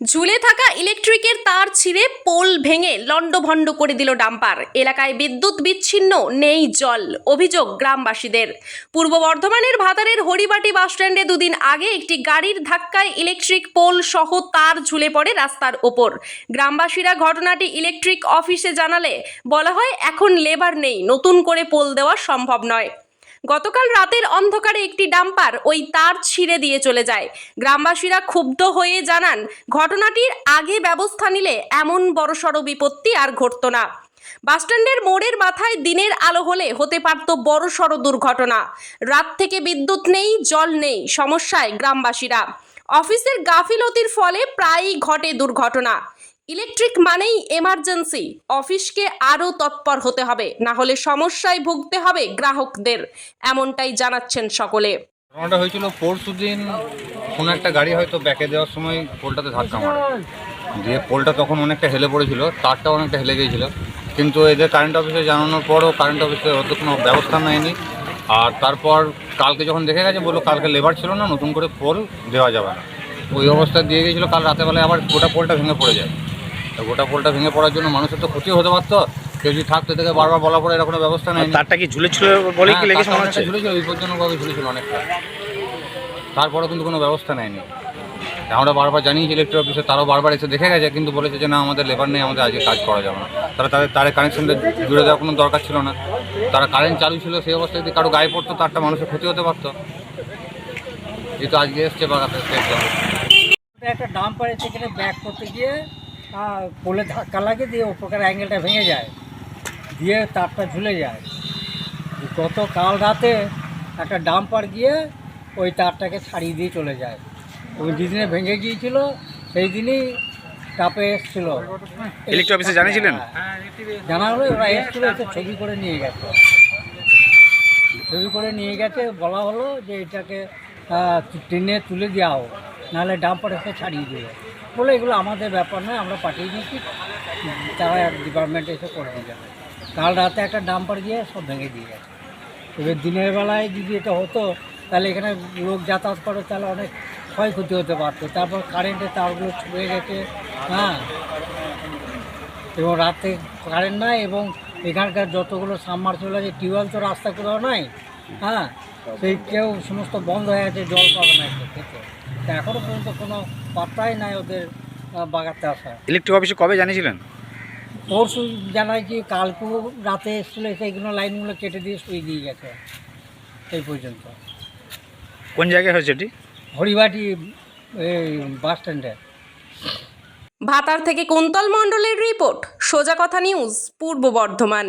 ঝুলে থাকা ইলেকট্রিকের তার ছিঁড়ে পোল ভেঙে লণ্ডভণ্ড করে দিল ডাম্পার। এলাকায় বিদ্যুৎ বিচ্ছিন্ন, নেই জল। অভিযোগ গ্রামবাসীদের। পূর্ব বর্ধমানের ভাতারের হরিবাটি বাসস্ট্যান্ডে দুদিন আগে একটি গাড়ির ধাক্কায় ইলেকট্রিক পোল সহ তার ঝুলে পড়ে রাস্তার ওপর। গ্রামবাসীরা ঘটনাটি ইলেকট্রিক অফিসে জানালে বলা হয় এখন লেবার নেই, নতুন করে পোল দেওয়া সম্ভব নয়। গতকাল রাতের অন্ধকারে একটি ডাম্পার ওই তার ছিঁড়ে দিয়ে চলে যায়। গ্রামবাসীরা ক্ষুব্ধ হয়ে জানান, ঘটনাটির আগে ব্যবস্থা নিলে এমন বড়সড় বিপত্তি আর ঘটতো না। বাসস্ট্যান্ডের মোড়ের মাথায় দিনের আলো হলে হতে পারত বড়সড় দুর্ঘটনা। রাত থেকে বিদ্যুৎ নেই, জল নেই, সমস্যায় গ্রামবাসীরা। অফিসের গাফিলতির ফলে প্রায়ই ঘটে দুর্ঘটনা। ইলেকট্রিক মানেই এমার্জেন্সি। অফিসকে আরও তৎপর হতে হবে, না হলে সমস্যায় ভুগতে হবে গ্রাহকদের, এমনটাই জানাচ্ছেন সকলে। ঘটনাটা হয়েছিল পরশুদিন। কোনো একটা গাড়ি হয়তো ব্যাকে দেওয়ার সময় পোলটাতে ধাক্কা মারে, দিয়ে পোলটা তখন অনেকটা হেলে পড়েছিল, তারটা অনেকটা হেলে গিয়েছিল। কিন্তু এদের কারেন্ট অফিসে জানানোর পরও কারেন্ট অফিসে অত কোনো ব্যবস্থা নেয়নি। আর তারপর কালকে যখন দেখে গেছে, বললো কালকে লেবার ছিল না, নতুন করে পোল দেওয়া যাবে না। ওই অবস্থা দিয়ে গিয়েছিলো। কাল রাতেবেলায় আবার গোটা পোলটা ভেঙে পড়ে যায়। তো গোটা পোলটা ভেঙে পড়ার জন্য মানুষের তো ক্ষতিও হতে পারতো। কেউ যদি থাকতো, থেকে বারবার বলা পরে এরকম কোনো ব্যবস্থা নেই। তারটা কি ঝুলেছিল বলেই কি লেগেছে মনে হচ্ছে? ঝুলেছিল, বিপজ্জনকভাবে ঝুলেছিল অনেকটা। তারপরেও কিন্তু কোনো ব্যবস্থা নেয়নি। আমরা বারবার জানিয়েছি ইলেকট্রিক অফিসে, তারাও বারবার এসে দেখে গেছে, কিন্তু বলেছে যে না, আমাদের লেবার নেই, আমাদের আজকে কাজ করা যাবে না। তাদের কানেকশনটা জুড়ে দেওয়ার কোনো দরকার ছিল না। তারা কারেন্ট চালু ছিল, সেই অবস্থায় যদি কারো গায়ে পড়তো, তারটা মানুষের ক্ষতি হতে পারতো। যেহেতু আজকে এসছে বাগাতে দেখলাম একটা ডাম্পারে সেখানে ব্যাক করতে গিয়ে পোলে ধাক্কা লাগে, দিয়ে ওপরকার অ্যাঙ্গেলটা ভেঙে যায়, দিয়ে তারটা ঝুলে যায়। কাল রাতে একটা ডাম্পার গিয়ে ওই তারটাকে ছাড়িয়ে দিয়ে চলে যায়। ওই যেদিনে ভেঙে গিয়েছিল সেই দিনই টাপে এসছিল। ইলেকট্রিক অফিসে জানিয়েছিলেন? জানা হলো, ওরা এসছিল, এসে ছবি করে নিয়ে গেছে। ছবি করে নিয়ে গেছে, বলা হলো যে এটাকে ট্রেনে তুলে দেওয়া হোক, নাহলে ডাম্পার এসে ছাড়িয়ে দেবে বলে। এগুলো আমাদের ব্যাপার নয়, আমরা পাঠিয়ে দিয়েছি, তারা ডিপার্টমেন্টে এসে করে দিয়ে যাবে। কাল রাতে একটা ডাম্পার গিয়ে সব ভেঙে দিয়ে গেছে। এবার দিনের বেলায় যদি এটা হতো, তাহলে এখানে লোক যাতায়াত করে, তাহলে অনেক ক্ষয়ক্ষতি হতে পারতো। তারপর কারেন্টের তারগুলো ছুঁয়ে গেছে, হ্যাঁ। এবং রাতে কারেন্ট নাই, এবং এখানকার যতগুলো সাবমার্সিবল আছে, টিউবওয়েল তো রাস্তা কোথাও নাই, হ্যাঁ, সেই কেউ সমস্ত বন্ধ হয়ে আছে, জল পাবে না খেতে। তা এখনও পর্যন্ত কোনো পাত্তাই নাই ওদের বাগাতে আসা। ইলেকট্রিক অফিসে কবে জানিয়েছিলেন? পরশু জানাইছি, কালকেও রাতে এসেছিল, সেইগুলো লাইনগুলো কেটে দিয়ে শুয়ে দিয়ে গেছে এই পর্যন্ত। কোন জায়গায় হয়েছে এটি? হরিবাটি এই বাস স্ট্যান্ডে। ভাতার থেকে কুন্তল মণ্ডলের রিপোর্ট, সোজা কথা নিউজ, পূর্ব বর্ধমান।